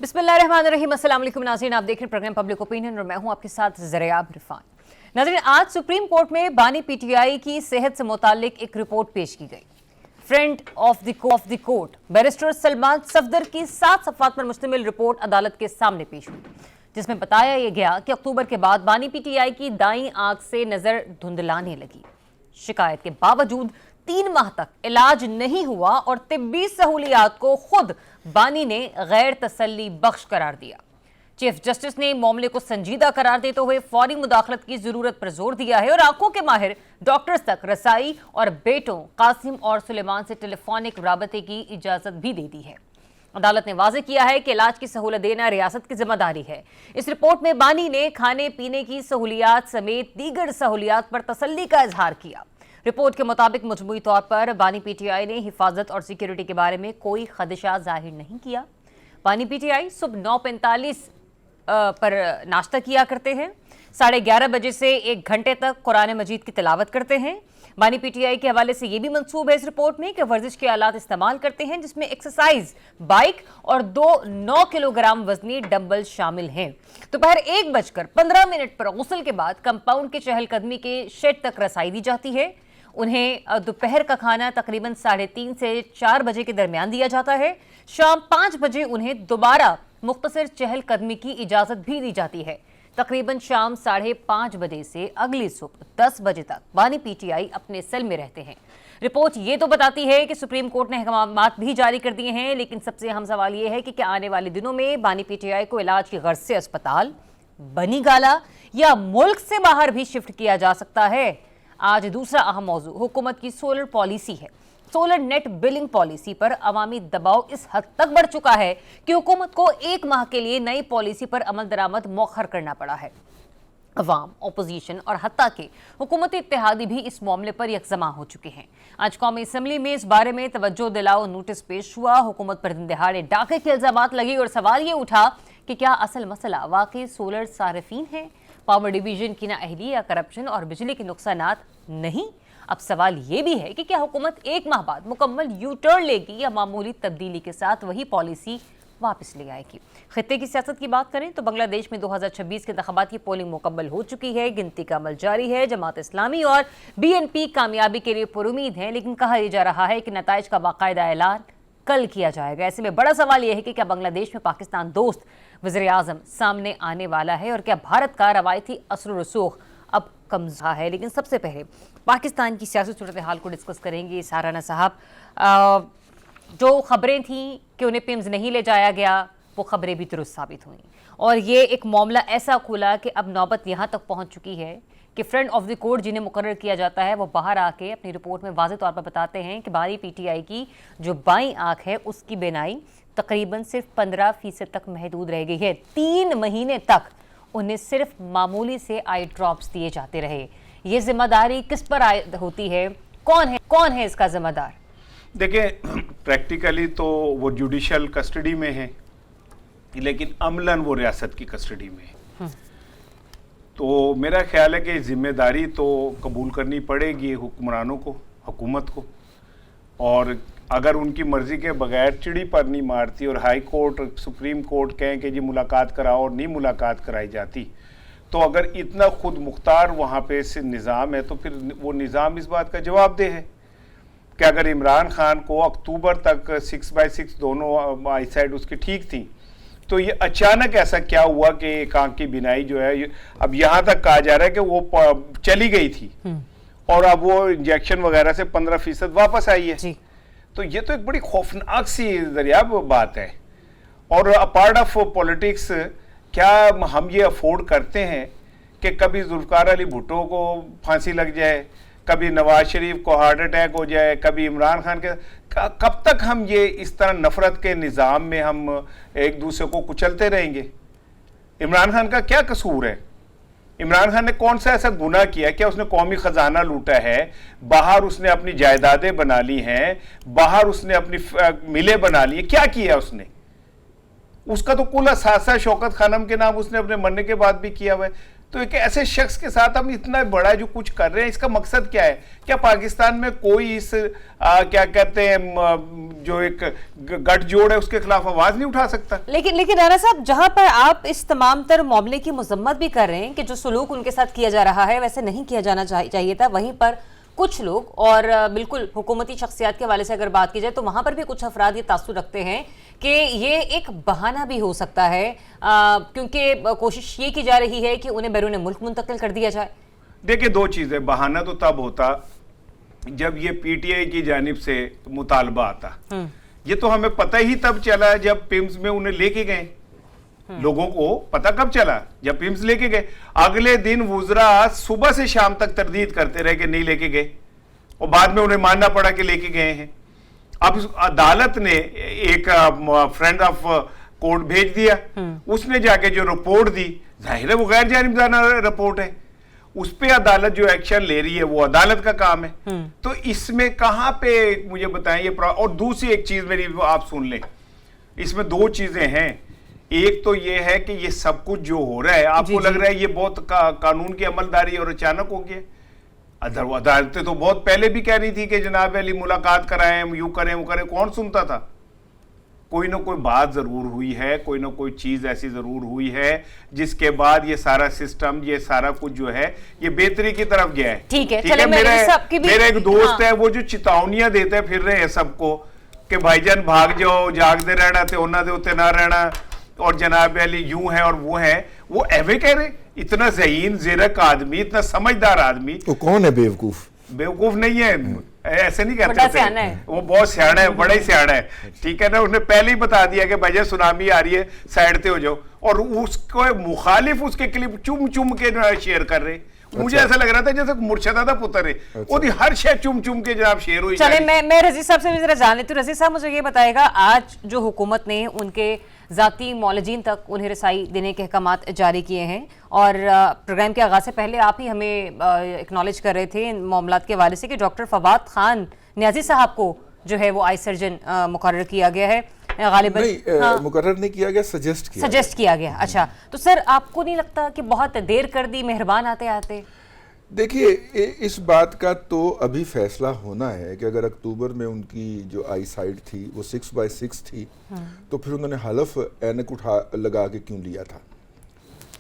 बिस्मिल्लाहिर्रहमानिर्रहीम। अस्सलाम वालेकुम नाज़रीन, आप देख रहे हैं प्रोग्राम पब्लिक ओपिनियन और मैं हूं आपके साथ ज़रियाब इरफान। नाज़रीन, आज सुप्रीम कोर्ट में बानी पीटीआई की सेहत से मुताल्लिक एक रिपोर्ट पेश की गई। Friend of the court barrister Salman Safdar की 7 सफ़हात पर मुश्तमिल रिपोर्ट अदालत के सामने पेश हुई, जिसमें बताया गया कि अक्टूबर के बाद बानी पीटीआई की दाईं आंख से नजर धुंधलाने लगी। शिकायत के बावजूद 3 माह तक इलाज नहीं हुआ और तिब्बी सहूलियात को खुद बानी ने गैर तसल्ली बख्श करार दिया। चीफ जस्टिस ने मामले को संजीदा करार देते हुए फौरी मुदाखलत की जरूरत पर जोर दिया है और आंखों के माहिर डॉक्टर्स तक रसाई और बेटों कासिम और सुलेमान से टेलीफोनिक राबते की इजाजत भी दे दी है। अदालत ने वाज़ेह किया है कि इलाज की सहूलत देना रियासत की जिम्मेदारी है। इस रिपोर्ट में बानी ने खाने पीने की सहूलियात समेत दीगर सहूलियात पर तसल्ली का इजहार किया। रिपोर्ट के मुताबिक मजमूई तौर पर बानी पीटीआई ने हिफाजत और सिक्योरिटी के बारे में कोई खदशा जाहिर नहीं किया। बानी पीटीआई सुबह 9:45 पर नाश्ता किया करते हैं। 11:30 बजे से 1 घंटे तक कुरान मजीद की तिलावत करते हैं। बानी पीटीआई के हवाले से यह भी मंसूब है इस रिपोर्ट में कि वर्जिश के आलात इस्तेमाल करते हैं, जिसमें एक्सरसाइज बाइक और 2 9 किलोग्राम वजनी डंबल शामिल हैं। दोपहर 1:15 पर गुस्ल के बाद कंपाउंड के चहलकदमी के शेड तक रसाई दी जाती है। उन्हें दोपहर का खाना तकरीबन 3:30 से 4 बजे के दरमियान दिया जाता है। शाम 5 बजे उन्हें दोबारा मुख्तसर चहलकदमी की इजाजत भी दी जाती है। तकरीबन शाम 5:30 बजे से अगली सुबह 10 बजे तक बानी पीटीआई अपने सेल में रहते हैं। रिपोर्ट ये तो बताती है कि सुप्रीम कोर्ट ने अहकामात भी जारी कर दिए हैं, लेकिन सबसे अहम सवाल ये है कि क्या आने वाले दिनों में बानी पीटीआई को इलाज की गर्ज से अस्पताल, बनी गाला या मुल्क से बाहर भी शिफ्ट किया जा सकता है। आज दूसरा अहम मौजू हुकूमत की सोलर पॉलिसी है। सोलर नेट बिलिंग पॉलिसी पर अवामी दबाव इस हद तक बढ़ चुका है कि हुकूमत को 1 माह के लिए नई पॉलिसी पर अमल दरामद मौखर करना पड़ा है। अवाम, अपोजिशन और हत्ता के हुकूमती इत्तेहादी भी इस मामले पर यकजमा हो चुके हैं। आज कौमी असम्बली में इस बारे में तवज्जो दिलाओ नोटिस पेश हुआ। हुकूमत पर दिन दहाड़े डाके के इल्जामात लगे और सवाल ये उठा कि क्या असल मसला वाकई सोलर सारिफीन है, पावर डिवीजन की नाअहली या करप्शन और बिजली के नुकसानात नहीं। अब सवाल ये भी है कि क्या हुकूमत 1 माह बाद मुकम्मल यू टर्न लेगी या मामूली तब्दीली के साथ वही पॉलिसी वापस ले आएगी। खित्ते की सियासत की बात करें तो बांग्लादेश में 2026 के इंतखाबात की पोलिंग मुकम्मल हो चुकी है। गिनती का अमल जारी है। जमात इस्लामी और BNP कामयाबी के लिए पुरुमीद हैं, लेकिन कहा यह जा रहा है कि नताइज का बाकायदा ऐलान कल किया जाएगा। ऐसे में बड़ा सवाल यह है कि क्या बांग्लादेश में पाकिस्तान दोस्त वज़ीर आज़म सामने आने वाला है और क्या भारत का रवायती असर रसूख अब कमज़ोर है। लेकिन सबसे पहले पाकिस्तान की सियासी सूरत हाल को डिस्कस करेंगे। साराना साहब, जो खबरें थीं कि उन्हें पिम्स नहीं ले जाया गया, वो खबरें भी दुरुस्त साबित हुई और ये एक मामला ऐसा खुला कि अब नौबत यहाँ तक पहुँच चुकी है कि फ्रेंड ऑफ द कोर्ट जिन्हें मुकर्रर किया जाता है वो बाहर आके अपनी रिपोर्ट में वाज़ेह तौर पर बताते हैं कि बानी पीटीआई की जो बाईं आँख है उसकी बीनाई तकरीबन सिर्फ 15% तक महदूद रह गई है। 3 महीने तक उन्हें सिर्फ मामूली से आई ड्रॉप्स दिए जाते रहे। ये जिम्मेदारी किस पर होती है? कौन है इसका जिम्मेदार? देखिए, प्रैक्टिकली तो वो जुडिशल कस्टडी में है, लेकिन अमलन वो रियासत की कस्टडी में है। तो मेरा ख्याल है कि जिम्मेदारी तो कबूल करनी पड़ेगी हुक्मरानों को, हुकूमत को। और अगर उनकी मर्जी के बगैर चिड़ी पर नहीं मारती और हाई कोर्ट और सुप्रीम कोर्ट कहें कि जी मुलाकात कराओ और नहीं मुलाकात कराई जाती, तो अगर इतना खुद मुख्तार वहाँ पे से निज़ाम है तो फिर वो निज़ाम इस बात का जवाबदेह है कि अगर इमरान खान को अक्टूबर तक 6/6 दोनों आई साइड उसकी ठीक थी, तो ये अचानक ऐसा क्या हुआ कि एक आंख की बिनाई जो है अब यहाँ तक कहा जा रहा है कि वो चली गई थी और अब वो इंजेक्शन वगैरह से 15% वापस आई है जी। तो ये तो एक बड़ी खौफनाक सी दरियाब बात है। और अपार्ट ऑफ पॉलिटिक्स, क्या हम ये अफोर्ड करते हैं कि कभी जुल्फकार अली भुट्टो को फांसी लग जाए, कभी नवाज शरीफ को हार्ट अटैक हो जाए, कभी इमरान खान के, कब तक हम ये इस तरह नफरत के निज़ाम में हम एक दूसरे को कुचलते रहेंगे? इमरान खान का क्या कसूर है? इमरान खान ने कौन सा ऐसा गुनाह किया? क्या उसने कौमी खजाना लूटा है? बाहर उसने अपनी जायदादें बना ली हैं, बाहर उसने अपनी मिलें बना ली है, क्या किया उसने? उसका तो कुल असासा शौकत खानम के नाम उसने अपने मरने के बाद भी किया हुआ है। तो एक ऐसे शख्स के साथ हम इतना बड़ा जो कुछ कर रहे हैं, इसका मकसद क्या है? क्या पाकिस्तान में कोई इस क्या कहते हैं जो एक गठजोड़ है उसके खिलाफ आवाज नहीं उठा सकता? लेकिन राणा साहब, जहां पर आप इस तमाम तर मामले की मजम्मत भी कर रहे हैं कि जो सलूक उनके साथ किया जा रहा है वैसे नहीं किया जाना चाहिए था, वहीं पर कुछ लोग और बिल्कुल हुकूमती शख्सियात के हवाले से अगर बात की जाए तो वहां पर भी कुछ अफराद ये तासुर रखते हैं कि ये एक बहाना भी हो सकता है, क्योंकि कोशिश ये की जा रही है कि उन्हें बैरून मुल्क मुंतकिल कर दिया जाए। देखिए, दो चीजें, बहाना तो तब होता जब ये पीटीआई की जानिब से मुतालबा आता। ये तो हमें पता ही तब चला जब पिम्स में उन्हें लेके गए। लोगों को पता कब चला? जब पिम्स लेके गए। अगले दिन वुजरा सुबह से शाम तक तरदीद करते रहे कि नहीं लेके गए, और बाद में उन्हें मानना पड़ा कि लेके गए हैं। अब अदालत ने एक फ्रेंड ऑफ कोर्ट भेज दिया, उसने जाके जो रिपोर्ट दी, जाहिर है वो गैर जानिबदाराना रिपोर्ट है, उस पे अदालत जो एक्शन ले रही है वो अदालत का काम है। तो इसमें कहां पे मुझे बताएं ये और दूसरी एक चीज मेरी आप सुन लें, इसमें दो चीजें हैं। एक तो ये है कि ये सब कुछ जो हो रहा है, आपको लग रहा है ये बहुत कानून की अमलदारी और अचानक हो गया। अदालतें तो बहुत पहले भी कह रही थी कि जनाब अली मुलाकात कराएं, यूं करें वो करें, कौन सुनता था? कोई ना कोई बात जरूर हुई है, कोई ना कोई चीज ऐसी जरूर हुई है जिसके बाद ये सारा सिस्टम, ये सारा कुछ जो है ये बेहतरी की तरफ गया है। ठीक है, मेरा एक दोस्त है, वो जो चेतावनियां देते फिर रहे हैं सबको कि भाईजान भाग जाओ, जागते रहना ते उन्ना दे उत्ते ना रहना, और जनाब अली यूं है और वो है, वो एवे कह रहे। इतना ज़हीन ज़िरक आदमी, इतना समझदार आदमी, तो कौन है बेवकूफ? बेवकूफ नहीं है, ऐसे नहीं कहते, वो बहुत सियाना है, बड़ा ही सियाना है, ठीक है ना। उसने पहले ही बता दिया कि भाई सुनामी आ रही है, साइड पे हो जाओ, और उसको मुखालिफ उसके क्लिप चुम चुम के शेयर कर रहे। मुझे ऐसा लग रहा था जैसे मुर्शदादा पुत्र है, वो हर शय चुम चुम के जनाब शेर हुई। चले, मैं रजीज साहब से भी जरा जान लेती हूँ। रजीज साहब, मुझे ये बताएगा, आज जो हुकूमत ने उनके ज़ाती मौलजीन तक उन्हें रसाई देने के अहकामात जारी किए हैं, और प्रोग्राम के आगाज़ से पहले आप ही हमें एक्नॉलेज कर रहे थे इन मामलात के हवाले से कि डॉक्टर फवाद खान न्याजी साहब को जो है वो आई सर्जन मुकर्रर किया गया है। गालिबन मुकर्रर नहीं किया गया, सजेस्ट किया गया। अच्छा, तो सर आपको नहीं लगता कि बहुत देर कर दी मेहरबान आते आते? देखिए, इस बात का तो अभी फैसला होना है कि अगर अक्टूबर में उनकी जो आई साइट थी वो 6/6 थी, तो फिर उन्होंने हलफ ऐनक लगा के क्यों लिया था?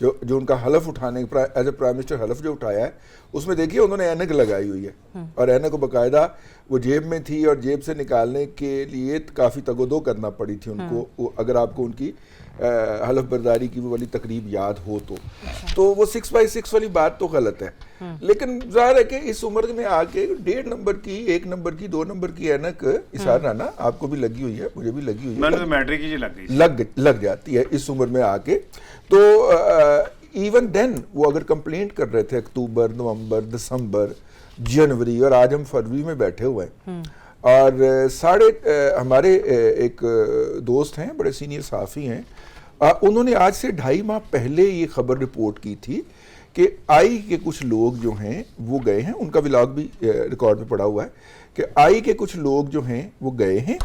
जो उनका हलफ उठाने एज ए प्राइम मिनिस्टर हलफ जो उठाया है, उसमें देखिए उन्होंने ऐनक लगाई हुई है, और ऐनक को बाकायदा वो जेब में थी, और जेब से निकालने के लिए काफ़ी तगोदो करना पड़ी थी उनको, अगर आपको उनकी हलफ बर्दारी की वो वाली तकरीब याद हो तो वो 6/6 वाली बात तो गलत है। लेकिन जाहिर है कि इस उम्र में आके 1.5 नंबर की, 1 नंबर की, 2 नंबर की ऐनक इशार राना आपको भी लगी हुई है, मुझे भी लगी हुई है, लग जाती है इस उम्र में आके। तो इवन देन वो अगर कंप्लेंट कर रहे थे अक्टूबर, नवंबर, दिसंबर, जनवरी, और आज हम फरवरी में बैठे हुए हैं, और हमारे एक दोस्त हैं, बड़े सीनियर सहाफ़ी हैं, उन्होंने आज से 2.5 माह पहले ये खबर रिपोर्ट की थी कि आई के कुछ लोग जो हैं वो गए हैं, उनका व्लॉग भी रिकॉर्ड में पड़ा हुआ है कि आई के कुछ लोग जो हैं वो गए हैं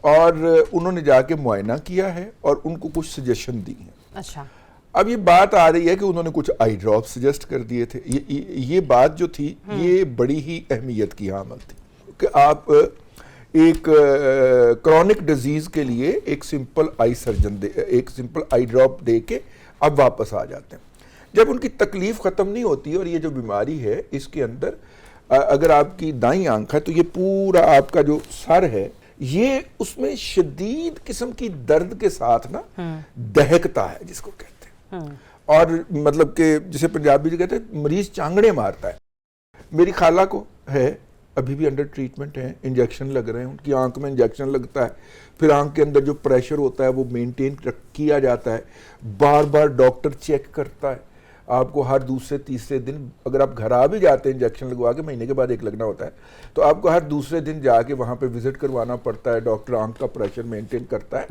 और उन्होंने जाके मुआयना किया है और उनको कुछ सजेशन दी हैं। अच्छा, अब ये बात आ रही है कि उन्होंने कुछ आई ड्रॉप सजेस्ट कर दिए थे। ये बात जो थी ये बड़ी ही अहमियत की हामिल थी कि आप एक क्रॉनिक डिजीज के लिए एक सिंपल आई सर्जन एक सिंपल आई ड्रॉप दे के अब वापस आ जाते हैं। जब उनकी तकलीफ ख़त्म नहीं होती, और ये जो बीमारी है इसके अंदर अगर आपकी दाईं आंख है तो ये पूरा आपका जो सर है ये उसमें शदीद किस्म की दर्द के साथ ना दहकता है, जिसको कहते हैं, और मतलब कि जिसे पंजाबी में कहते हैं मरीज चांगड़े मारता है। मेरी खाला को है, अभी भी अंडर ट्रीटमेंट है, इंजेक्शन लग रहे हैं, उनकी आंख में इंजेक्शन लगता है, फिर आंख के अंदर जो प्रेशर होता है वो मेंटेन किया जाता है, बार बार डॉक्टर चेक करता है आपको हर दूसरे तीसरे दिन। अगर आप घर आ भी जाते हैं इंजेक्शन लगवा के, महीने के बाद एक लगना होता है, तो आपको हर दूसरे दिन जाके वहाँ पे विजिट करवाना पड़ता है, डॉक्टर आंख का प्रेशर मेंटेन करता है,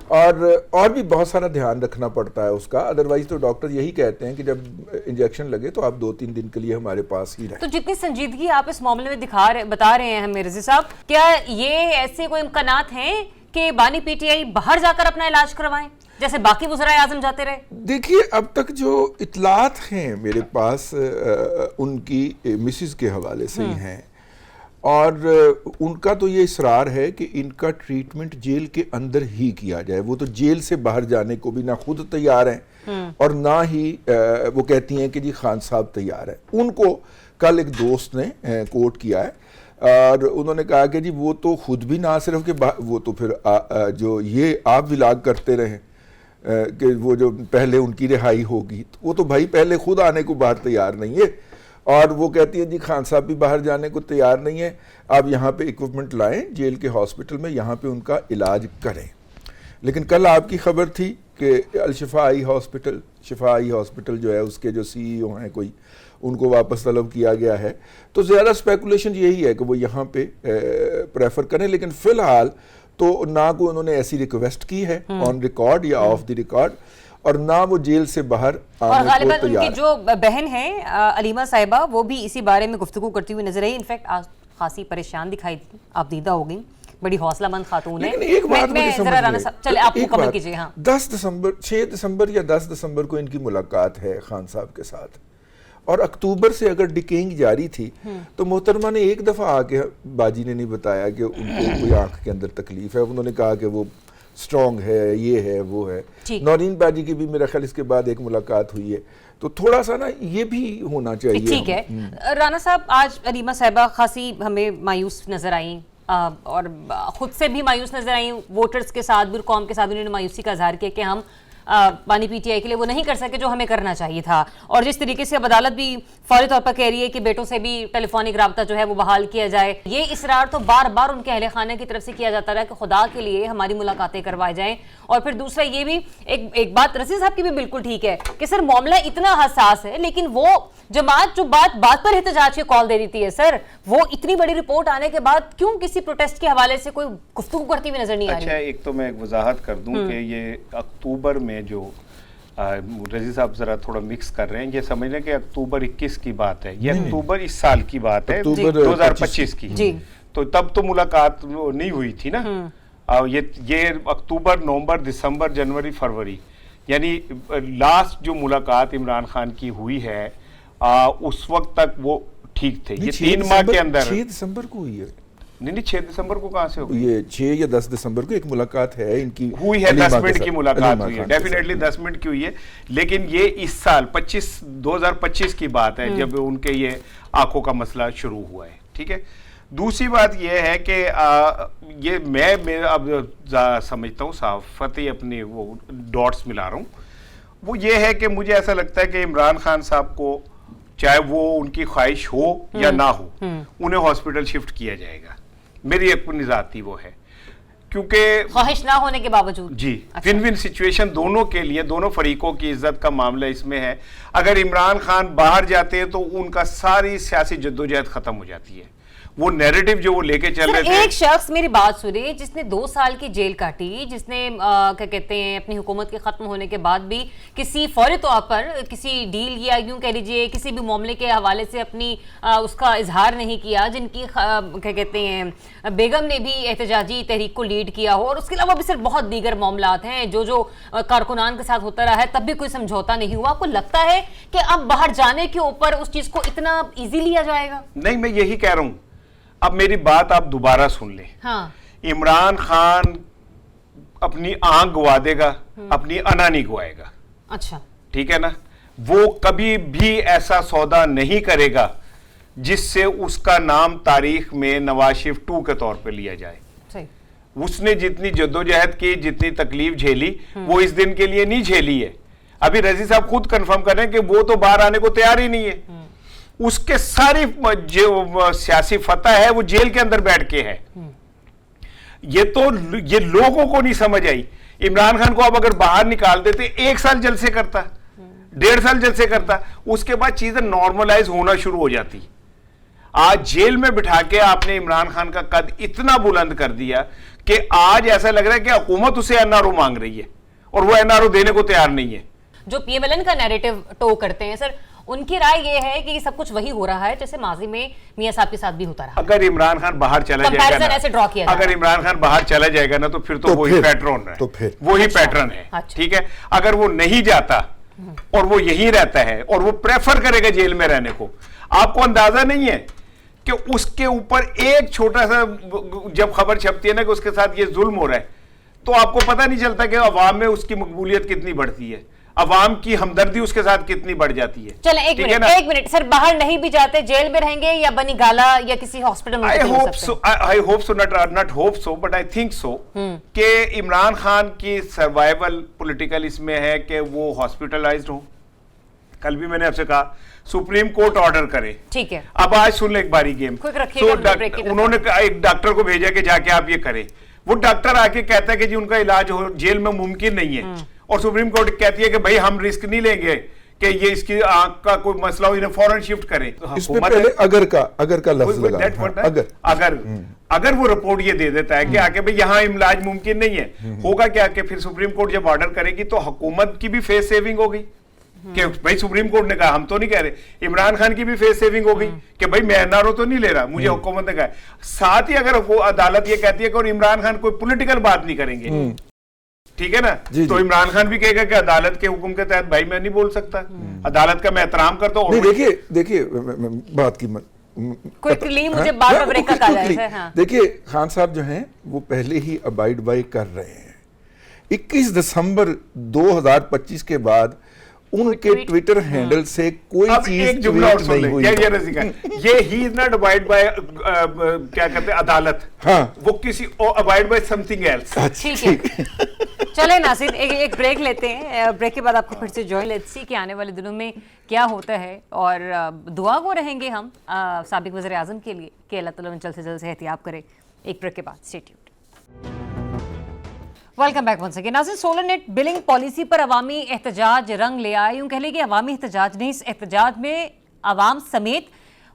और भी बहुत सारा ध्यान रखना पड़ता है उसका। अदरवाइज तो डॉक्टर यही कहते हैं कि जब इंजेक्शन लगे तो आप 2-3 दिन के लिए हमारे पास ही रहें। तो जितनी संजीदगी आप इस मामले में बता रहे हैं हमें रज़ी साहब, क्या ये ऐसे कोई इम्कानात हैं कि बानी पीटीआई बाहर जाकर अपना इलाज करवाएं जैसे बाकी वज़राए आज़म जाते रहे? देखिए, अब तक जो इतलात हैं मेरे पास उनकी मिसिस के हवाले से ही हैं, और उनका तो ये इसरार है कि इनका ट्रीटमेंट जेल के अंदर ही किया जाए। वो तो जेल से बाहर जाने को भी ना खुद तैयार हैं और ना ही वो कहती हैं कि जी खान साहब तैयार है। उनको कल एक दोस्त ने कोट किया है और उन्होंने कहा कि जी वो तो खुद भी ना सिर्फ कि वो तो फिर जो ये आप विलाग करते रहे कि वो जो पहले उनकी रिहाई होगी, तो वो तो भाई पहले खुद आने को बाहर तैयार नहीं है। और वो कहती है जी खान साहब भी बाहर जाने को तैयार नहीं है, आप यहाँ पे इक्विपमेंट लाएं जेल के हॉस्पिटल में, यहाँ पे उनका इलाज करें। लेकिन कल आपकी खबर थी कि अल-शिफा आई हॉस्पिटल जो है उसके जो सीईओ हैं कोई, उनको वापस तलब किया गया है। तो ज़्यादा स्पेकुलेशन यही है कि वो यहाँ पे प्रेफर करें, लेकिन फ़िलहाल तो ना कोई उन्होंने ऐसी रिक्वेस्ट की है ऑन रिकॉर्ड या ऑफ द रिकॉर्ड, और ना वो जेल से बाहर आने को तैयार। उनकी जो बहन है अलीमा साहिबा, वो भी इसी बारे में गुफ्तगू करती हुई नजर आई। इनफैक्ट आज खासी परेशान दिखाई दी, आप दीदा हो गई, बड़ी हौसलामंद खातून है। एक बात मुझे समझ में, चले आप मुकम्मल कीजिए। हाँ, 6 दिसंबर या 10 दिसंबर को इनकी मुलाकात है खान साहब के साथ, और अक्टूबर से अगर डिकेइंग जारी थी तो मोहतरमा ने एक दफा आके, बाजी ने नहीं बताया कि उनको कोई आंख के अंदर तकलीफ है, उन्होंने कहा कि वो स्ट्रॉन्ग है, ये है, वो है। नौरीन बाजी की भी मेरा ख्याल इसके बाद एक मुलाकात हुई है, तो थोड़ा सा ना ये भी होना चाहिए। ठीक है राना साहब, आज अलीमा साहिबा खासी हमें मायूस नजर आई और खुद से भी मायूस नजर आई, वोटर्स के साथ भी, कौम के साथ उन्होंने मायूसी का इजहार किया कि हम बानी पीटीआई के लिए वो नहीं कर सके जो हमें करना चाहिए था। और जिस तरीके से अब अदालत भी फौरी तौर पर कह रही है कि बेटों से भी टेलीफोनिक राब्ता जो है वो बहाल किया जाए, ये इसरार तो बार बार उनके अहले खाने की तरफ से किया जाता रहा कि खुदा के लिए हमारी मुलाकातें करवाई जाएं। और फिर दूसरा ये भी एक बात रसीद साहब की भी बिल्कुल ठीक है कि सर मामला इतना हसास है, लेकिन वो जमात जो बात पर एहतजाज की कॉल दे देती है, सर वो इतनी बड़ी रिपोर्ट आने के बाद क्यों किसी प्रोटेस्ट के हवाले से कोई गुफ्तगू करती हुई नजर नहीं आ रही? अच्छा, एक तो मैं एक वजाहत कर दूं कि ये अक्टूबर में जो रजी साहब जरा थोड़ा मिक्स कर रहे हैं, ये समझ लें कि अक्टूबर 21 की बात है, ये अक्टूबर इस साल की बात है, 2025 की। तो तब तो मुलाकात नहीं हुई थी ना। ये अक्टूबर, नवंबर, दिसंबर, जनवरी, फरवरी, यानी लास्ट जो मुलाकात इमरान खान की हुई है उस वक्त तक वो ठीक थे। ये 3 माह के अंदर 6 दिसंबर को हुई है। नहीं 6 दिसंबर को कहां से हो गई? ये 6 या 10 दिसंबर को एक मुलाकात है इनकी, हुई है, 10 मिनट की मुलाकात हुई है, डेफिनेटली 10 मिनट की हुई है। लेकिन ये इस साल 2025 की बात है जब उनके ये आंखों का मसला शुरू हुआ है। ठीक है, दूसरी बात यह है कि ये मैं अब समझता हूँ साफत ही अपने वो डॉट्स मिला रहा हूँ। वो ये है कि मुझे ऐसा लगता है कि इमरान खान साहब को चाहे वो उनकी ख्वाहिश हो या ना हो, उन्हें हॉस्पिटल शिफ्ट किया जाएगा। मेरी अपनी जाती वो है, क्योंकि ख्वाहिश ना होने के बावजूद जी विन विन सिचुएशन दोनों के लिए, दोनों फरीकों की इज्जत का मामला इसमें है। अगर इमरान खान बाहर जाते हैं तो उनका सारी सियासी जद्दोजहद खत्म हो जाती है। वो नैरेटिव जो वो लेके चल रहे थे, एक शख्स मेरी बात सुने जिसने 2 साल की जेल काटी, जिसने क्या कहते हैं अपनी हुकूमत के खत्म होने के बाद भी किसी फौरी तौर पर किसी डील या यूं कह लीजिए किसी भी मामले के हवाले से अपनी उसका इजहार नहीं किया, जिनकी क्या कहते हैं बेगम ने भी एहतजाजी तहरीक को लीड किया हो, और उसके अलावा भी सिर्फ बहुत दीगर मामलात हैं जो कारकुनान के साथ होता रहा है, तब भी कोई समझौता नहीं हुआ। आपको लगता है कि अब बाहर जाने के ऊपर उस चीज को इतना ईजी लिया जाएगा? नहीं, मैं यही कह रहा हूं। अब मेरी बात आप दोबारा सुन लें। हाँ। इमरान खान अपनी आंख गवा देगा, अपनी अना नहीं गवाएगा। अच्छा, ठीक है ना। वो कभी भी ऐसा सौदा नहीं करेगा जिससे उसका नाम तारीख में नवाज शरीफ 2 के तौर पे लिया जाए। सही। उसने जितनी जद्दोजहद की, जितनी तकलीफ झेली, वो इस दिन के लिए नहीं झेली है। अभी रजी साहब खुद कंफर्म कर रहे हैं कि वो तो बाहर आने को तैयार ही नहीं है। उसके सारी जो सियासी फतह है वो जेल के अंदर बैठ के है। ये लोगों को नहीं समझ आई। इमरान खान को अब अगर बाहर निकाल देते, 1 साल जलसे करता, 1.5 साल जलसे करता, उसके बाद चीजें नॉर्मलाइज होना शुरू हो जाती। आज जेल में बिठा के आपने इमरान खान का कद इतना बुलंद कर दिया कि आज ऐसा लग रहा है कि हुकूमत उसे एनआरओ मांग रही है और वो एनआरओ देने को तैयार नहीं है। जो पीएमएलएन का नैरेटिव टो करते हैं सर, उनकी राय ये है कि सब कुछ वही हो रहा है जैसे माजी में मियां साहब के साथ भी होता रहा। अगर इमरान खान बाहर चला जाएगा कंपैरिजन ऐसे ड्रॉ किया अगर इमरान खान बाहर चला जाएगा ना तो फिर तो वही पैटर्न है, तो फिर वही पैटर्न है। अच्छा। ठीक है, अगर वो नहीं जाता और वो यहीं रहता है और वो प्रेफर करेगा जेल में रहने को, आपको अंदाजा नहीं है कि उसके ऊपर एक छोटा सा जब खबर छपती है ना कि उसके साथ ये जुल्म हो रहा है, तो आपको पता नहीं चलता कि अवाम में उसकी मकबूलियत कितनी बढ़ती है, अवाम की हमदर्दी उसके साथ कितनी बढ़ जाती है। चले एक मिनट सर, बाहर नहीं भी जाते जेल में रहेंगे या बनी गाला या किसी हॉस्पिटल में? I hope so not hope so but I think so कि इमरान खान की सर्वाइवल पॉलिटिकल इसमें है कि वो हॉस्पिटलाइज्ड हो। कल भी मैंने आपसे कहा सुप्रीम कोर्ट ऑर्डर करे, ठीक है, अब आज सुन ले एक बारी गेम। उन्होंने एक डॉक्टर को भेजा कि जाके आप ये करें, वो डॉक्टर आके कहता है कि जी उनका इलाज हो जेल में मुमकिन नहीं है, और सुप्रीम कोर्ट कहती है कि भाई हम रिस्क नहीं लेंगे कि ये इसकी आंख का कोई मसला हो, इन्हें फौरन शिफ्ट करें। इसमें पहले अगर का लफ्ज लगा, अगर वो रिपोर्ट ये दे देता है कि आके भाई यहाँ इलाज मुमकिन नहीं है, होगा क्या कि फिर सुप्रीम कोर्ट जब ऑर्डर करेगी तो हुकूमत की भी फेस सेविंग होगी कि भाई सुप्रीम कोर्ट ने कहा, हम तो नहीं कह रहे, इमरान खान की भी फेस सेविंग होगी कि भाई मैं एनआरओ तो नहीं ले रहा, मुझे हुकूमत ने कहा। साथ ही अगर वो अदालत ये कहती है कि और इमरान खान कोई पॉलिटिकल बात नहीं करेंगे, ठीक है ना, तो इमरान खान भी कहेगा कि अदालत के हुक्म के तहत भाई मैं नहीं बोल सकता, अदालत का मैं एहतराम करता हूँ। देखिए बात की मुझे बार बार ब्रेक का है। देखिए खान साहब जो हैं वो पहले ही अबाइड बाय कर रहे हैं। 21 दिसंबर 2025 के बाद उनके ट्विटर हैंडल से कोई चीज जुमला और नहीं हुई। ये he is not abide by क्या कहते हैं अदालत, हाँ, वो किसी अबाइड बाय समथिंग एल्स। ठीक है, चले नासिर एक ब्रेक लेते हैं, ब्रेक के बाद आपको फिर से जॉइन लेट्स सी कि आने वाले दिनों में क्या होता है, और दुआ को रहेंगे हम साबिक वज़ीर आज़म के लिए कि अल्लाह ताला जल्द से जल्द सेहतियाब करे। एक ब्रेक के बाद stay tuned. Welcome back once again. नाज़रीन, सोलर नेट बिलिंग पॉलिसी पर अवामी एहतजाज रंग ले आए। यूँ कह लें कि अवामी एहतजाज नहीं, इस एहतजाज में अवाम समेत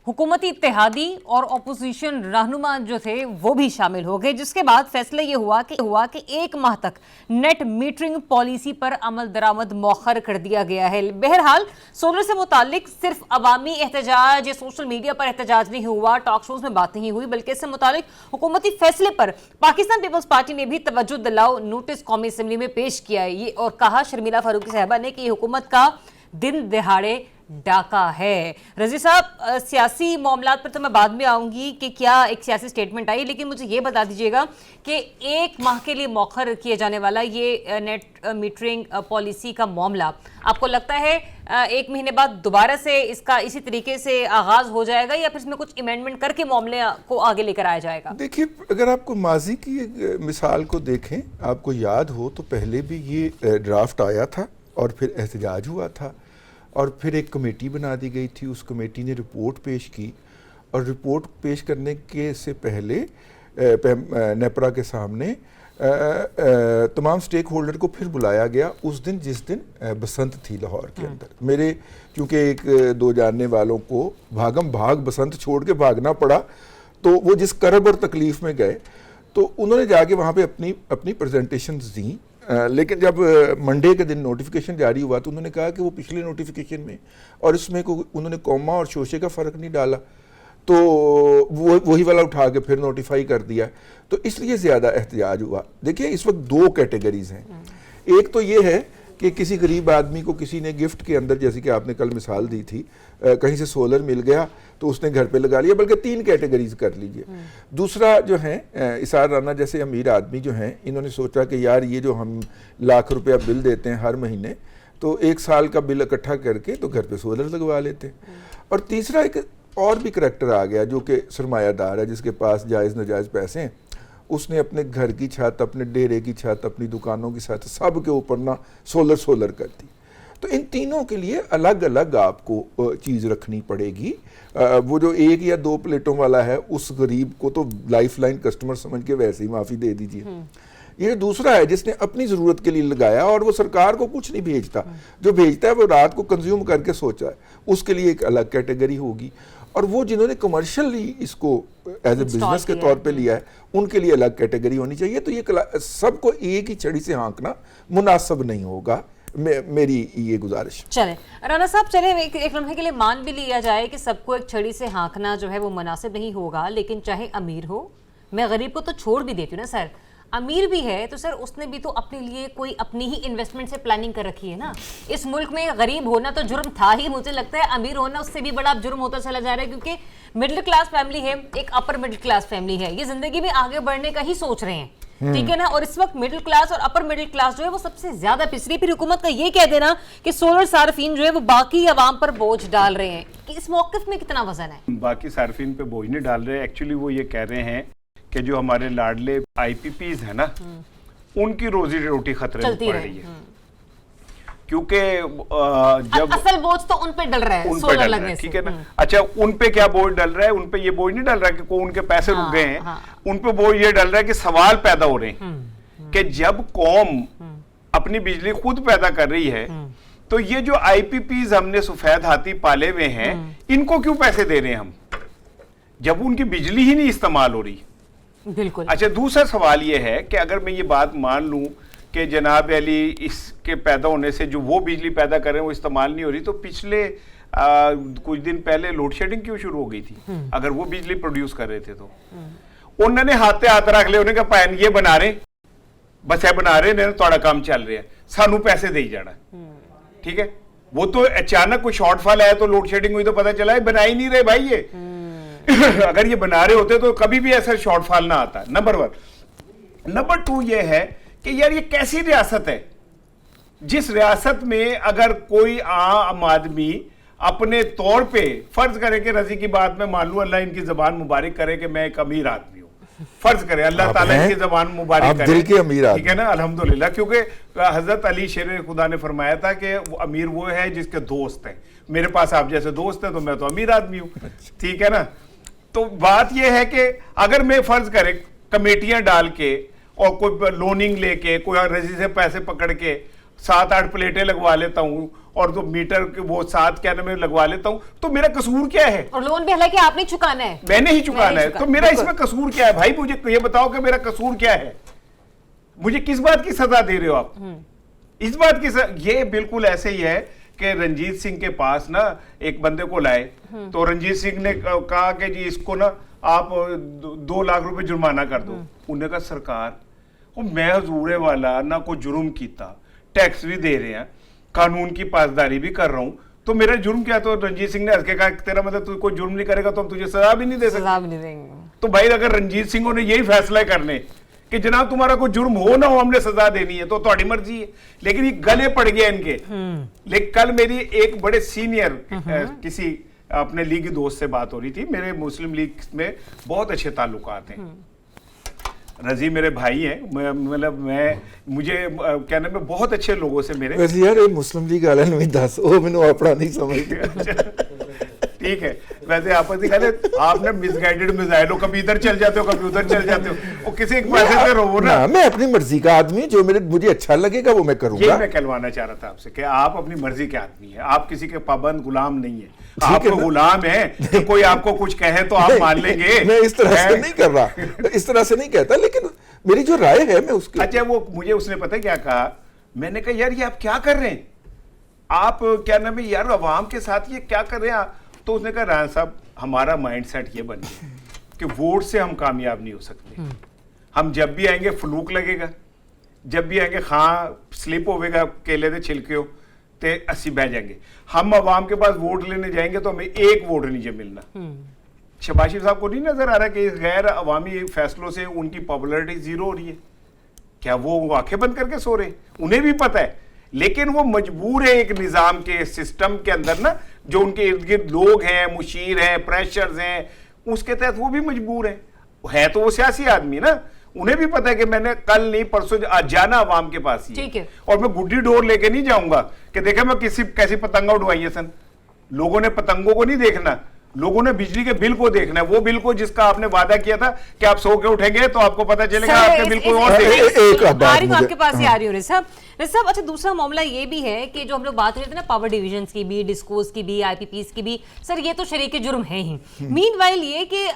हुकूमती इत्तेहादी और अपोजिशन रहनुमा जो थे वो भी शामिल हो गए, जिसके बाद फैसला ये हुआ कि 1 माह तक नेट मीटरिंग पॉलिसी पर अमल दरामद मौखर कर दिया गया है। बहरहाल सोलर से मुतालिक सिर्फ अवामी एहतजाज या सोशल मीडिया पर एहतजाज नहीं हुआ, टॉक शोज में बात नहीं हुई, बल्कि इससे मुतालिक हुकूमती फैसले पर पाकिस्तान पीपल्स पार्टी ने भी तवज्जो दिलाओ नोटिस कौमी असम्बली में पेश किया है ये, और कहा शर्मिला फारूकी साहबा ने कि ये हुकूमत का दिन दिहाड़े डाका है। रजी साहब, सियासी मामलात पर तो मैं बाद में आऊंगी कि क्या एक सियासी स्टेटमेंट आई, लेकिन मुझे ये बता दीजिएगा कि 1 माह के लिए मौखर किए जाने वाला ये नेट मीटरिंग पॉलिसी का मामला, आपको लगता है 1 महीने बाद दोबारा से इसका इसी तरीके से आगाज हो जाएगा या फिर इसमें कुछ अमेंडमेंट करके मामले को आगे लेकर आया जाएगा? देखिए, अगर आपको माजी की मिसाल को देखें, आपको याद हो तो पहले भी ये ड्राफ्ट आया था और फिर एहतजाज हुआ था और फिर एक कमेटी बना दी गई थी, उस कमेटी ने रिपोर्ट पेश की और रिपोर्ट पेश करने के से पहले नेपरा के सामने तमाम स्टेक होल्डर को फिर बुलाया गया उस दिन जिस दिन बसंत थी लाहौर के अंदर। मेरे चूँकि 1-2 जानने वालों को भागम भाग बसंत छोड़ के भागना पड़ा, तो वो जिस करब और तकलीफ़ में गए तो उन्होंने जाके वहाँ पे अपनी प्रेजेंटेशन दी, लेकिन जब मंडे के दिन नोटिफिकेशन जारी हुआ तो उन्होंने कहा कि वो पिछले नोटिफिकेशन में और इसमें को उन्होंने कॉमा और शोशे का फ़र्क नहीं डाला, तो वही वाला उठा के फिर नोटिफाई कर दिया, तो इसलिए ज़्यादा एहतजाज हुआ। देखिए, इस वक्त 2 कैटेगरीज हैं। एक तो ये है कि किसी गरीब आदमी को किसी ने गिफ्ट के अंदर, जैसे कि आपने कल मिसाल दी थी, कहीं से सोलर मिल गया तो उसने घर पे लगा लिया, बल्कि 3 कैटेगरीज कर लीजिए। दूसरा जो है इसार राना जैसे अमीर आदमी जो हैं, इन्होंने सोचा कि यार ये जो हम लाख रुपया बिल देते हैं हर महीने, तो 1 साल का बिल इकट्ठा करके तो घर पे सोलर लगवा लेते हैं। और तीसरा एक और भी करैक्टर आ गया जो कि सरमायादार है, जिसके पास जायज़ नाजायज़ पैसे हैं, उसने अपने घर की छत, अपने डेरे की छत, अपनी दुकानों की छत, सब के ऊपर ना सोलर कर दी। तो इन तीनों के लिए अलग अलग आपको चीज़ रखनी पड़ेगी। वो जो 1 या 2 प्लेटों वाला है उस गरीब को तो लाइफलाइन कस्टमर समझ के वैसे ही माफ़ी दे दीजिए। ये दूसरा है जिसने अपनी ज़रूरत के लिए लगाया और वो सरकार को कुछ नहीं भेजता, जो भेजता है वो रात को कंज्यूम करके सोचा है, उसके लिए एक अलग कैटेगरी होगी। और वो जिन्होंने कमर्शियली इसको एज ए बिजनेस के तौर पे लिया है उनके लिए अलग कैटेगरी होनी चाहिए। तो ये सबको एक ही छड़ी से हाँकना मुनासिब नहीं होगा। मेरी ये गुजारिश। चले राणा साहब, चले एक लम्हे के लिए मान भी लिया जाए कि सबको एक छड़ी से हाँकना जो है वो मुनासिब नहीं होगा, लेकिन चाहे अमीर हो, मैं गरीब को तो छोड़ भी देती हूँ ना सर, अमीर भी है तो सर उसने भी तो अपने लिए कोई अपनी ही इन्वेस्टमेंट से प्लानिंग कर रखी है ना। इस मुल्क में गरीब होना तो जुर्म था ही, मुझे लगता है अमीर होना उससे भी बड़ा जुर्म होता चला जा रहा है, क्योंकि मिडिल क्लास फैमिली है, एक अपर मिडिल क्लास फैमिली है, ये जिंदगी में आगे बढ़ने का ही सोच रहे हैं, ठीक है ना। और इस वक्त मिडिल क्लास और अपर मिडिल क्लास जो है वो सबसे ज्यादा पिछड़ी, फिर हुकूमत का ये कह देना कि सोलर सार्फिन जो है वो बाकी अवाम पर बोझ डाल रहे हैं, कि इस मौक़िफ़ में कितना वजन है? बाकी सार्फिन पे बोझ नहीं डाल रहे, एक्चुअली वो ये कह रहे हैं कि जो हमारे लाडले IPPs है ना, उनकी रोजी रोटी खतरे में पड़ रही है, क्योंकि जब असल बोझ तो उन पे डल रहा है उन पे सोलर डल रहा लगने है, से। ठीक है ना। अच्छा, उन पे क्या बोझ डल रहा है? उन पे ये बोझ नहीं डल रहा कि कोई उनके पैसे रुक गए हैं, उन पे बोझ ये डल रहा है कि सवाल पैदा हो रहे हैं कि जब कौम अपनी बिजली खुद पैदा कर रही है, तो ये जो IPPs हमने सफेद हाथी पाले हुए हैं, इनको क्यों पैसे दे रहे हैं हम, जब उनकी बिजली ही नहीं इस्तेमाल हो रही। बिल्कुल। अच्छा, दूसरा सवाल ये है कि अगर मैं ये बात मान लूं कि जनाब अली इसके पैदा होने से जो वो बिजली पैदा कर रहे हैं वो इस्तेमाल नहीं हो रही, तो पिछले कुछ दिन पहले लोड शेडिंग क्यों शुरू हो गई थी? अगर वो बिजली प्रोड्यूस कर रहे थे तो उन्होंने हाथे हाथ रख ले, उन्होंने कहा पैन ये बना रहे, बस है बना रहे ने, थोड़ा काम चल रहा है, सानू पैसे दे ही जाना, ठीक है। वो तो अचानक कोई शॉर्टफॉल आया तो लोड शेडिंग हुई तो पता चला है बना ही नहीं रहे भाई ये अगर ये बना रहे होते तो कभी भी ऐसा शॉर्टफॉल ना आता, नंबर 1। नंबर 2 ये है कि यार ये कैसी रियासत है जिस रियासत में अगर कोई आम आदमी अपने तौर पे फर्ज करे कि रजी की बात में मान लूं, अल्लाह इनकी जबान मुबारक करे कि मैं एक अमीर आदमी हूं, फर्ज करे अल्लाह ताला इनकी जबान मुबारक करे, दिल के अमीर आदमी, ठीक है ना, अल्हम्दुलिल्लाह। क्योंकि हजरत अली शेर खुदा ने फरमाया था कि वो अमीर वो है जिसके दोस्त हैं, मेरे पास आप जैसे दोस्त हैं तो मैं तो अमीर आदमी हूं, ठीक है ना। तो बात यह है कि अगर मैं फर्ज करे कमेटियां डाल के और कोई लोनिंग लेके कोई रजी से पैसे पकड़ के 7-8 प्लेटें लगवा लेता हूं और तो मीटर के वो 7 क्या में लगवा लेता हूं, तो मेरा कसूर क्या है? और लोन भी हालांकि आपने चुकाना है, मैंने ही चुकाना है, तो मेरा इसमें कसूर क्या है भाई? मुझे ये बताओ कि मेरा कसूर क्या है? मुझे किस बात की सजा दे रहे हो आप? इस बात की ये बिल्कुल ऐसे ही है कि रंजीत सिंह के पास ना एक बंदे को लाए, तो रंजीत सिंह ने कहा कि जी इसको ना आप 2 लाख रुपए जुर्माना कर दो। उन्होंने कहा सरकार वो मैं हजूरे वाला ना कोई जुर्म कीता, टैक्स भी दे रहे हैं, कानून की पासदारी भी कर रहा हूं, तो मेरा जुर्म क्या? तो रंजीत सिंह ने हंस के कहा तेरा मतलब तू कोई जुर्म नहीं करेगा तो हम तुझे सजा भी नहीं दे सकते, सजा भी नहीं देंगे। तो भाई अगर रंजीत सिंह ने यही फैसला करने कि जनाब तुम्हारा कोई जुर्म हो ना हो हमने सजा देनी है, तो तुम्हारी मर्जी है, लेकिन ये गले पड़ गया इनके। लेकिन कल मेरी एक बड़े सीनियर किसी अपने लीगी दोस्त से बात हो रही थी, मेरे मुस्लिम लीग में बहुत अच्छे ताल्लुकात हैं, रजी मेरे भाई हैं, मतलब मैं मुझे कहने में बहुत अच्छे लोगों से मेरे वैसे यार ये मुस्लिम लीग वाले ने भी दस ओ मैंने अपना नहीं समझ ठीक है। वैसे आपस में कहते आपने मिसगाइडेड मिसाइल हो, कभी इधर चल जाते हो कभी उधर चल जाते हो, वो किसी एक पैसे से रहो ना। मैं अपनी मर्जी का आदमी, जो मुझे अच्छा लगेगा वो मैं करूंगा। यही मैं कहलवाना चाह रहा था आपसे कि आप अपनी मर्जी के आदमी है, आप किसी के पाबंद गुलाम नहीं है, आप तो गुलाम है तो कोई आपको कुछ कहे तो आप मान लेंगे। मैं इस तरह से नहीं कर रहा, इस तरह से नहीं कहता, लेकिन मेरी जो राय है मैं उसकी। अच्छा, वो मुझे उसने पता है क्या कहा? मैंने कहा यार ये आप क्या कर रहे हैं, आप क्या नाम है यार अवाम के साथ ये क्या कर रहे हैं? तो उसने कहा राणा साहब हमारा माइंडसेट ये बन गया कि वोट से हम कामयाब नहीं हो सकते, हम जब भी आएंगे फ्लूक लगेगा, जब भी आएंगे खां स्लिप होगा केले दे छिलके हो ते अस्सी बह जाएंगे, हम अवाम के पास वोट लेने जाएंगे तो हमें एक वोट नहीं मिलना। शहबाज शरीफ साहब को नहीं नजर आ रहा कि इस गैर अवामी फैसलों से उनकी पॉपुलैरिटी जीरो हो रही है? क्या वो आंखें बंद करके सो रहे? उन्हें भी पता है, लेकिन वो मजबूर है एक निजाम के सिस्टम के अंदर ना, जो उनके इर्द गिर्द लोग हैं, मुशीर हैं, प्रेशर्स हैं, उसके तहत वो भी मजबूर है तो वो सियासी आदमी ना, उन्हें भी पता है कि मैंने कल नहीं परसों आज जाना अवाम के पास ही है, और मैं गुड्डी डोर लेके नहीं जाऊंगा कि देखे मैं कैसी पतंगा उड़वाई है सन। लोगों ने पतंगों को नहीं देखना, लोगों ने बिजली के बिल को देखना है, वो बिल को जिसका आपने वादा किया था कि आप सो के उठेंगे तो आपको पता चलेगा आपके बिल को और आपके पास ही आ रही हो साहब। अच्छा, दूसरा मामला ये भी है कि जो हम लोग बात कर रहे थे ना पावर डिवीजन की भी, डिस्कोस की भी, IPPs की भी, सर ये तो शरीके जुर्म है ही। मीनवाइल ये कि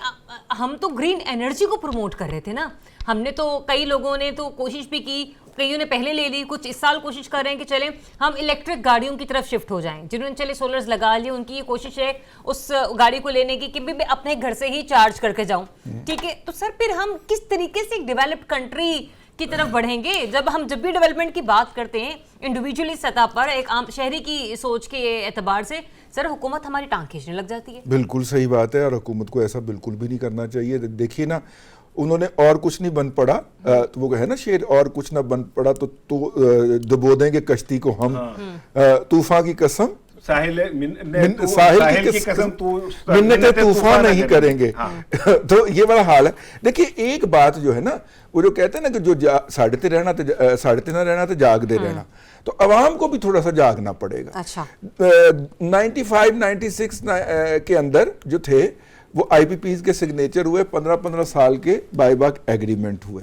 हम तो ग्रीन एनर्जी को प्रमोट कर रहे थे ना, हमने तो कई लोगों ने तो कोशिश भी की कईयों ने पहले ले ली, कुछ इस साल कोशिश कर रहे हैं कि चलें हम इलेक्ट्रिक गाड़ियों की तरफ शिफ्ट हो जाएं। जिन्होंने चले सोलर्स लगा लिए, उनकी ये कोशिश है उस गाड़ी को लेने की कि मैं अपने घर से ही चार्ज करके जाऊं। ठीक है, तो सर फिर हम किस तरीके से एक डेवलप्ड कंट्री की तरफ बढ़ेंगे? जब भी डेवलपमेंट की बात करते हैं इंडिविजुअली सतह पर, एक आम शहरी की सोच के एतबार से, सर हुकूमत हमारी टांग खींचने लग जाती है। बिल्कुल सही बात है, और हुकूमत को ऐसा बिल्कुल भी नहीं करना चाहिए। देखिए ना, उन्होंने और कुछ नहीं बन पड़ा, तो वो है ना शेर, और कुछ ना बन पड़ा तो डुबो देंगे कश्ती को हम, तूफान की कसम साहिल की कसम मिन्नतें तूफान नहीं करेंगे। तो ये बड़ा हाल है। देखिए एक बात जो है ना, वो जो कहते हैं ना कि जो साढ़े रहना तो जागते रहना, तो अवाम को भी थोड़ा सा जागना पड़ेगा। अच्छा। 95-96 के अंदर जो थे वो IPPs के सिग्नेचर हुए, 15-15 साल के बायबैक एग्रीमेंट हुए।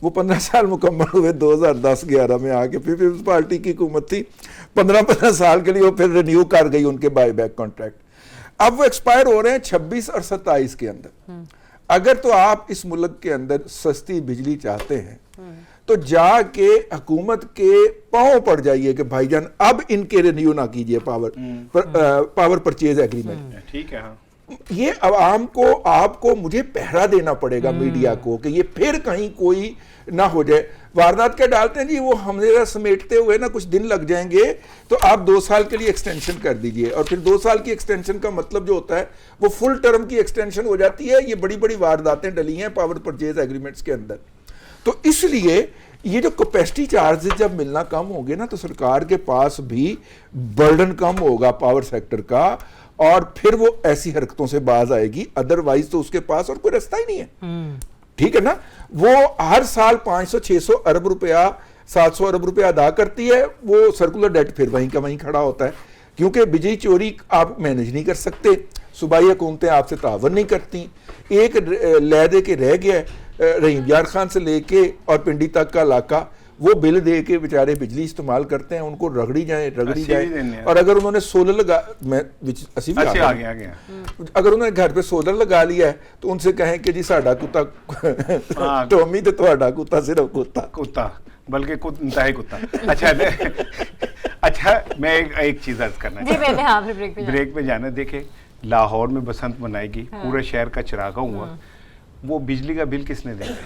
वो 15 साल मुकम्मल हुए 2010-11 में आके, फिर पीपल्स पार्टी की हुकूमत थी, 15-15 साल के लिए वो फिर रिन्यू कर गई उनके बायबैक कॉन्ट्रैक्ट। अब वो एक्सपायर हो रहे हैं 26 और 27 के अंदर। अगर तो आप इस मुल्क के अंदर सस्ती बिजली चाहते हैं तो जाके हुकूमत के पांव पड़ जाइए कि भाईजान अब इनके रिन्यू ना कीजिए पावर परचेज एग्रीमेंट। ठीक है, हाँ। ये आवाम को, आपको, मुझे पहरा देना पड़ेगा मीडिया को कि ये फिर कहीं कोई ना हो जाए। वारदात क्या डालते हैं जी, वो हमें समेटते हुए ना कुछ दिन लग जाएंगे, तो आप 2 साल के लिए एक्सटेंशन कर दीजिए, और फिर 2 साल की एक्सटेंशन का मतलब जो होता है वो फुल टर्म की एक्सटेंशन हो जाती है। ये बड़ी बड़ी वारदातें डली हैं पावर परचेज एग्रीमेंट्स के अंदर। तो इसलिए ये जो कैपेसिटी चार्जेस जब मिलना कम होंगे ना, तो सरकार के पास भी बर्डन कम होगा पावर सेक्टर का, और फिर वो ऐसी हरकतों से बाज आएगी। अदरवाइज तो उसके पास और कोई रास्ता ही नहीं है। ठीक है ना, वो हर साल 500-600 अरब रुपया, 700 अरब रुपया अदा करती है, वो सर्कुलर डेट फिर वहीं का वहीं खड़ा होता है, क्योंकि बिजली चोरी आप मैनेज नहीं कर सकते, सूबाई हुकूमतें आपसे तावन नहीं करती। एक लै दे के रह गया रहीम यार खान से लेके और पिंडी तक का इलाका, वो बिल दे के बेचारे बिजली इस्तेमाल करते हैं, उनको रगड़ी जाए। और अगर उन्होंने सोलर लगा, अगर उन्होंने घर पे सोलर लगा लिया है तो उनसे कहें कि जी साडा कुत्ता टोमी ते तुहाडा कुत्ता सिर्फ कुत्ता बल्कि कुत्ता ही कुत्ता। अच्छा मैं एक चीज अर्ज करना ब्रेक पे जाना। देखे लाहौर में बसंत मनाएगी, पूरे शहर का चिरागा हुआ, वो बिजली का बिल किसने देना?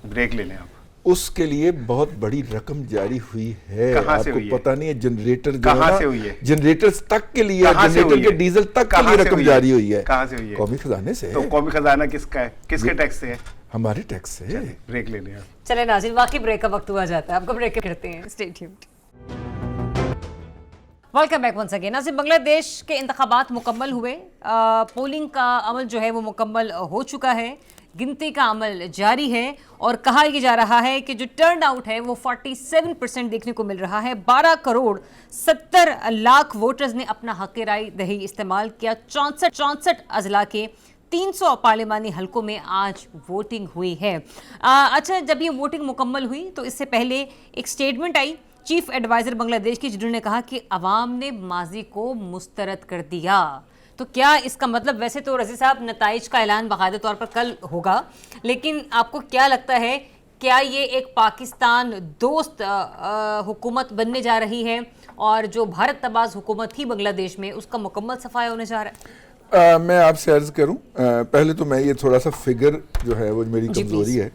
ब्रेक ले लें आप। उसके लिए बहुत बड़ी रकम जारी हुई है, आपको पता नहीं है। जनरेटर कहां से हुई है? जनरेटर तक के लिए, जनरेटर के डीजल तक के लिए रकम जारी हुई है। कहां से हुई है? कौमी खजाने से। तो कौमी खजाना किसका है, किसके टैक्स से है? हमारे टैक्स से। ब्रेक ले लें। चले नाज़रीन, वाकई ब्रेक का वक्त हुआ जाता है, आपको ब्रेक करते हैं। Stay tuned. Welcome back once again. नाज़रीन, बांग्लादेश के इंतखाबात मुकम्मल हुए, पोलिंग का अमल जो है वो मुकम्मल हो चुका है, गिनती का अमल जारी है, और कहा यह जा रहा है कि जो टर्न आउट है वो 47% देखने को मिल रहा है। 12 करोड़ 70 लाख वोटर्स ने अपना हक राय दही इस्तेमाल किया। 64 अजला के 300 पार्लिमानी हलकों में आज वोटिंग हुई है। अच्छा, जब ये वोटिंग मुकम्मल हुई तो इससे पहले एक statement I chief adviser Bangladesh की, जिन्होंने कहा कि अवाम ने माजी को मुस्तरद कर दिया। तो क्या इसका मतलब, वैसे तो रज़ी साहब नताइज का ऐलान बाकायदा तौर पर कल होगा, लेकिन आपको क्या लगता है, क्या ये एक पाकिस्तान दोस्त हुकूमत बनने जा रही है, और जो भारत तबाज हुकूमत थी बांग्लादेश में उसका मुकम्मल सफाया होने जा रहा है? मैं आपसे अर्ज करूं, पहले तो मैं ये थोड़ा सा फिगर जो है वो मेरी कमजोरी है।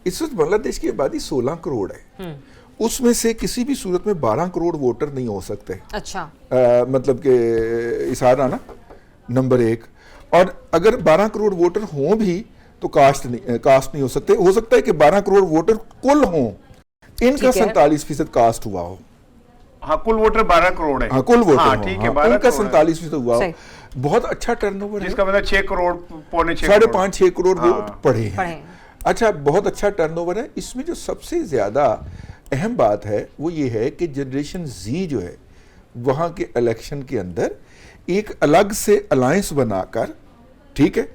इस वक्त बांग्लादेश की आबादी 16 करोड़ है, उसमें से किसी भी सूरत में 12 करोड़ वोटर नहीं हो सकते। अच्छा। मतलब कि इशारा ना, नंबर 1। और अगर 12 करोड़ वोटर हों भी तो कास्ट नहीं हो सकते। हो सकता है कि 12 करोड़ वोटर कुल हों, इनका 47% कास्ट हुआ हो। हाँ, कुल वोटर 12 करोड़ है। हाँ, कुल वोटर हाँ, ठीक है, उनका 47% हुआ हो। बहुत अच्छा टर्नओवर है, जिसका मतलब 6 करोड़, पौने 6 5.5-6 करोड़ वोट पढ़े हैं। अच्छा, बहुत अच्छा टर्नओवर है। इसमें जो सबसे ज्यादा अहम बात है वो ये है कि जनरेशन जी जो है वहाँ के इलेक्शन के अंदर एक अलग से अलायंस बनाकर, ठीक है,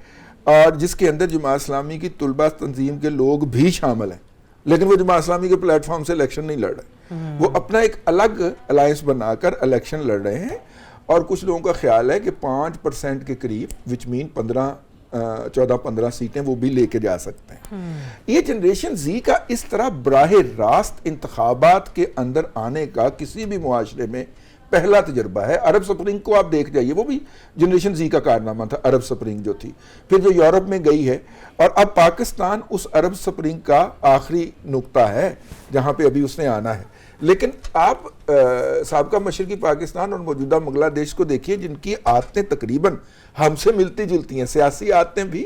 और जिसके अंदर जमात इस्लामी की तुलबा तंजीम के लोग भी शामिल हैं, लेकिन वो जमात इस्लामी के प्लेटफॉर्म से इलेक्शन नहीं लड़ रहे, वो अपना एक अलग अलायंस बनाकर इलेक्शन लड़ रहे हैं। और कुछ लोगों का ख्याल है कि 5% के करीब, विच मीन 15 14-15 सीटें वो भी लेके जा सकते हैं। ये जनरेशन जी का इस तरह बराह रास्त इंतखाबात के अंदर आने का किसी भी मुआशरे में पहला तजर्बा है। अरब स्प्रिंग को आप देख जाइए, वो भी जनरेशन जी का कारनामा था, अरब स्प्रिंग जो थी, फिर जो यूरोप में गई है, और अब पाकिस्तान उस अरब स्प्रिंग का आखिरी नुक्ता है जहां पे अभी उसने आना है। लेकिन आप साबका मशरकी पाकिस्तान और मौजूदा बांग्लादेश को देखिए, जिनकी आदतें तकरीबन हमसे मिलती जुलती हैं, सियासी आदतें भी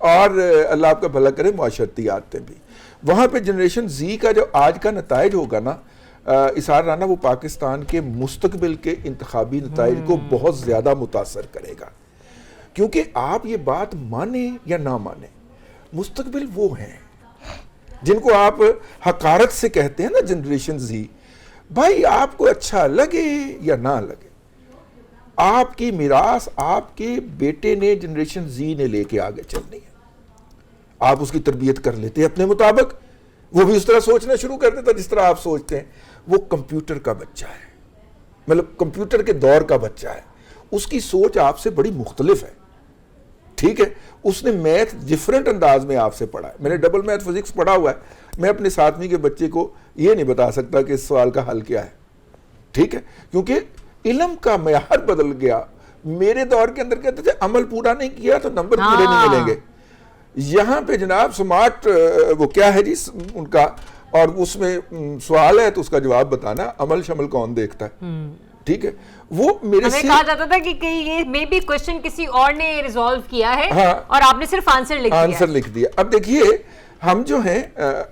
और अल्लाह आपका भला करे मुआशरती आदतें भी। वहाँ पे जनरेशन जी का जो आज का नताइज होगा ना इसार राना, वो पाकिस्तान के मुस्तकबिल के इंतखाबी नताइज को बहुत ज़्यादा मुतासर करेगा। क्योंकि आप ये बात माने या ना माने, मुस्तकबिल वो हैं जिनको आप हकारत से कहते हैं ना जनरेशन जी। भाई आपको अच्छा लगे या ना लगे, आपकी मिरास आपके बेटे ने, जनरेशन जी ने लेके आगे चलनी है। आप उसकी तरबियत कर लेते हैं अपने मुताबिक, वो भी उस तरह सोचना शुरू कर देता जिस तरह आप सोचते हैं। वो कंप्यूटर का बच्चा है, मतलब कंप्यूटर के दौर का बच्चा है, उसकी सोच आपसे बड़ी मुख्तलिफ है, ठीक है। उसने मैथ डिफरेंट अंदाज में आपसे पढ़ा है। मैंने डबल मैथ फिजिक्स पढ़ा हुआ है, मैं अपने सातवीं के बच्चे को ये नहीं बता सकता कि इस सवाल का हल क्या है, ठीक है, क्योंकि इल्म का मयार बदल गया। मेरे दौर के अंदर कहते थे अमल पूरा नहीं किया तो नंबर पूरे नहीं मिलेंगे। यहाँ पे जनाब स्मार्ट वो क्या है जी उनका, और उसमें सवाल है तो उसका जवाब बताना, अमल शमल कौन देखता है, ठीक है। वो मेरे से कहा जाता था कि ये मे बी क्वेश्चन किसी और ने रिजॉल्व किया है, हाँ, और आपने सिर्फ आंसर लिख दिया। अब देखिए हम जो हैं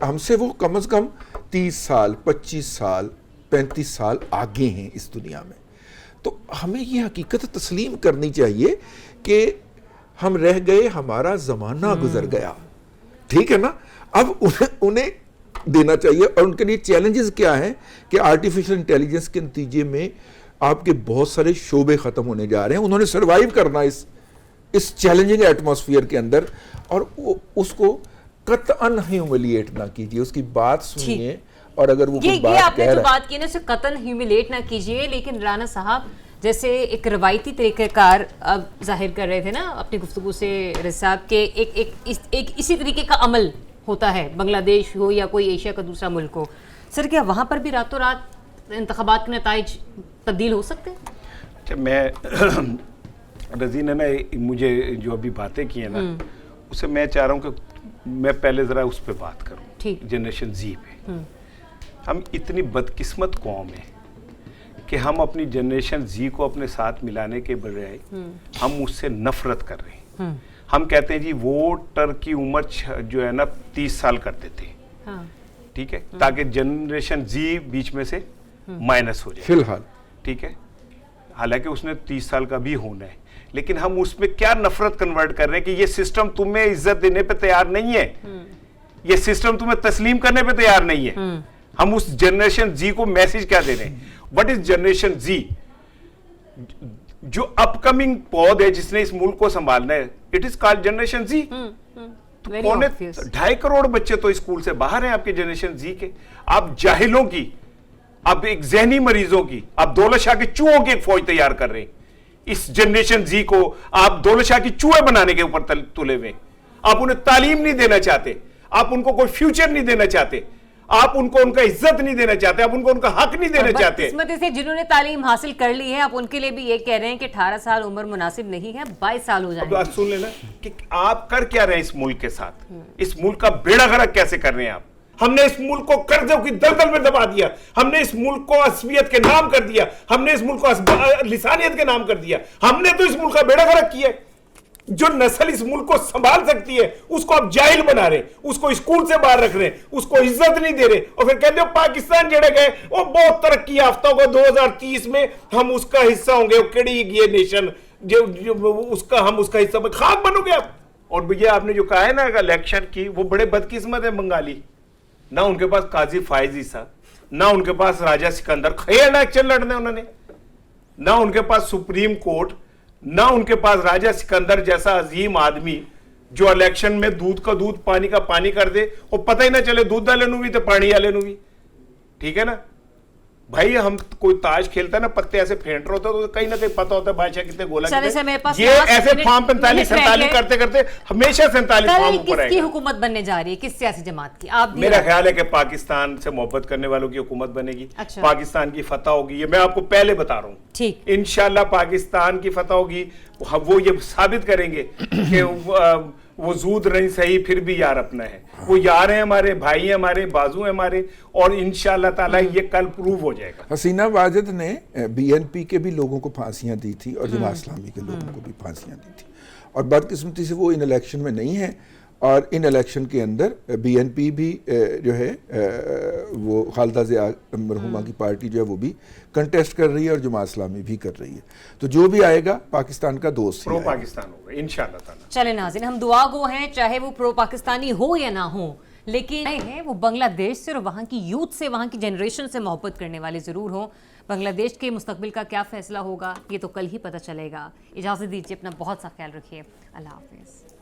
हमसे वो कम से कम 30 साल 25 साल 35 साल आगे हैं इस दुनिया में। तो हमें ये हकीकत तस्लीम करनी चाहिए कि हम रह गए, हमारा जमाना गुजर गया, ठीक है ना। अब उन्हें देना चाहिए, और उनके लिए चैलेंजेस क्या हैं कि आर्टिफिशियल इंटेलिजेंस के नतीजे में आपके बहुत सारे शोबे खत्म होने जा रहे हैं। उन्होंने सर्वाइव करना इस चैलेंजिंग एटमॉस्फेयर के अंदर, और उसको कतअन ह्यूमिलिएट ना कीजिए, उसकी बात सुनिए, और अगर वो कोई बात आपने जो बात की ना उसे कतन ह्यूमिलेट ना कीजिए। लेकिन राना साहब जैसे एक रवायती तरीक़ेकार अब जाहिर कर रहे थे ना अपनी गुफ्तगू से रिसाब के, एक इसी तरीके का अमल होता है, बांग्लादेश हो या कोई एशिया का दूसरा मुल्क हो। सर क्या वहाँ पर भी रातों रात इंतखाबात के नताइज तब्दील हो सकते हैं? अच्छा, मैं रज़ीना ने मुझे जो अभी बातें की है ना, उसे मैं चाह रहा हूँ कि मैं पहले ज़रा उस पर बात करूँ, जनरेशन जी पे। हम इतनी बदकिस्मत कौम है कि हम अपनी जनरेशन जी को अपने साथ मिलाने के बजाय हम उससे नफरत कर रहे हैं। हम कहते हैं जी वोटर की उम्र जो है ना 30 साल कर देते हैं, ठीक है, ताकि जनरेशन जी बीच में से माइनस हो जाए फिलहाल, ठीक है। हालांकि उसने 30 साल का भी होना है, लेकिन हम उसमें क्या नफरत कन्वर्ट कर रहे हैं कि ये सिस्टम तुम्हें इज्जत देने पे तैयार नहीं है, ये सिस्टम तुम्हें तस्लीम करने पे तैयार नहीं है। हम उस जनरेशन जी को मैसेज क्या दे रहे हैं? व्हाट इज जनरेशन जी? जो अपकमिंग पौध है जिसने इस मुल्क को संभालना है, इट इज कॉल्ड जनरेशन जी। पौने 2.5 करोड़ बच्चे तो स्कूल से बाहर हैं आपके जनरेशन जी के। आप जाहिलों की, आप एक जहनी मरीजों की, आप दौलत शाह के चूहों की एक फौज तैयार कर रहे हैं। इस जनरेशन जी को आप दौलत शाह की चूहे बनाने के ऊपर तुले हुए। आप उन्हें तालीम नहीं देना चाहते, आप उनको कोई फ्यूचर नहीं देना चाहते, आप उनको उनका इज्जत नहीं देना चाहते, आप उनको उनका हक नहीं देना चाहते। किस्मत से जिन्होंने तालीम हासिल कर ली है, आप उनके लिए भी ये कह रहे हैं कि 18 साल उम्र मुनासिब नहीं है, 22 साल हो जाएंगे। अब सुन लेना कि आप कर क्या रहे हैं इस मुल्क के साथ, इस मुल्क का बेड़ा गर्क कैसे कर रहे हैं आप। हमने इस मुल्क को कर्जों की दलदल में दबा दिया, हमने इस मुल्क को असबियत के नाम कर दिया, हमने इस मुल्क को लिसानियत के नाम कर दिया। हमने तो इस मुल्क का बेड़ा गर्क किया। जो नस्ल इस मुल्क को संभाल सकती है उसको आप जाहिल बना रहे, उसको स्कूल से बाहर रख रहे, उसको इज्जत नहीं दे रहे, और फिर कहते हो पाकिस्तान जड़े गए वो बहुत तरक्की याफ्ता होगा, 2030 में हम उसका हिस्सा होंगे। केड़ी ये नेशन जो उसका हम उसका हिस्सा खाक बनोगे आप। और भैया आपने जो कहा है ना इलेक्शन की, वो बड़े बदकिस्मत है बंगाली, ना उनके पास काजी फायज ईसा, ना उनके पास राजा सिकंदर खैर इलेक्शन लड़ने उन्होंने, ना उनके पास सुप्रीम कोर्ट, ना उनके पास राजा सिकंदर जैसा अजीम आदमी जो इलेक्शन में दूध का दूध पानी का पानी कर दे और पता ही ना चले दूध वाले भी तो पानी वाले भी, ठीक है ना। भाई हम कोई ताश खेलता है ना, पत्ते ऐसे फेंट रहे होते हैं, तो कहीं ना कहीं पता होता है बादशाह कितने गोला चले कितने। से मेरे पास ये 5 ऐसे मिनट- फॉर्म 45 मिनट रह 47 गए। करते करते हमेशा 47 कल फॉर्म ऊपर किसकी आएगा। हुकूमत बनने जा रही है, किस सियासी जमात की? आप मेरा दिए- ख्याल है कि पाकिस्तान से मोहब्बत करने वालों की हुकूमत बनेगी। अच्छा। पाकिस्तान की फतह होगी, ये मैं आपको पहले बता रहा हूँ। ठीक। इंशाल्लाह पाकिस्तान की फतह होगी। वो ये साबित करेंगे कि वो जूद नहीं सही फिर भी यार अपना है। वो यार हैं हमारे, भाई हैं हमारे, बाजू हैं हमारे, और इंशाल्लाह ताला ये कल प्रूव हो जाएगा। हसीना वाजिद ने बीएनपी के भी लोगों को फांसियां दी थी और जमात इस्लामी के लोगों को भी फांसियां दी थी, और बदकिस्मती से वो इन इलेक्शन में नहीं है, और इन इलेक्शन के अंदर बीएनपी भी जो है वो खालिदा ज़िया मरहुमा की पार्टी जो है वो भी कंटेस्ट कर रही है और जमात इस्लामी भी कर रही है। तो जो भी आएगा पाकिस्तान का दोस्त ही प्रो आएगा। पाकिस्तान होगा इंशाल्लाह ताला। चले नाज़रीन, हम दुआ गो हैं, चाहे वो प्रो पाकिस्तानी हो या ना हो, लेकिन है वो बांग्लादेश से और वहाँ की यूथ से, वहाँ की जनरेशन से मोहब्बत करने वाले ज़रूर हों। बांग्लादेश के मुस्तकबिल का क्या फैसला होगा ये तो कल ही पता चलेगा। इजाज़त दीजिए, अपना बहुत सा ख्याल रखिए। अल्लाह हाफिज़।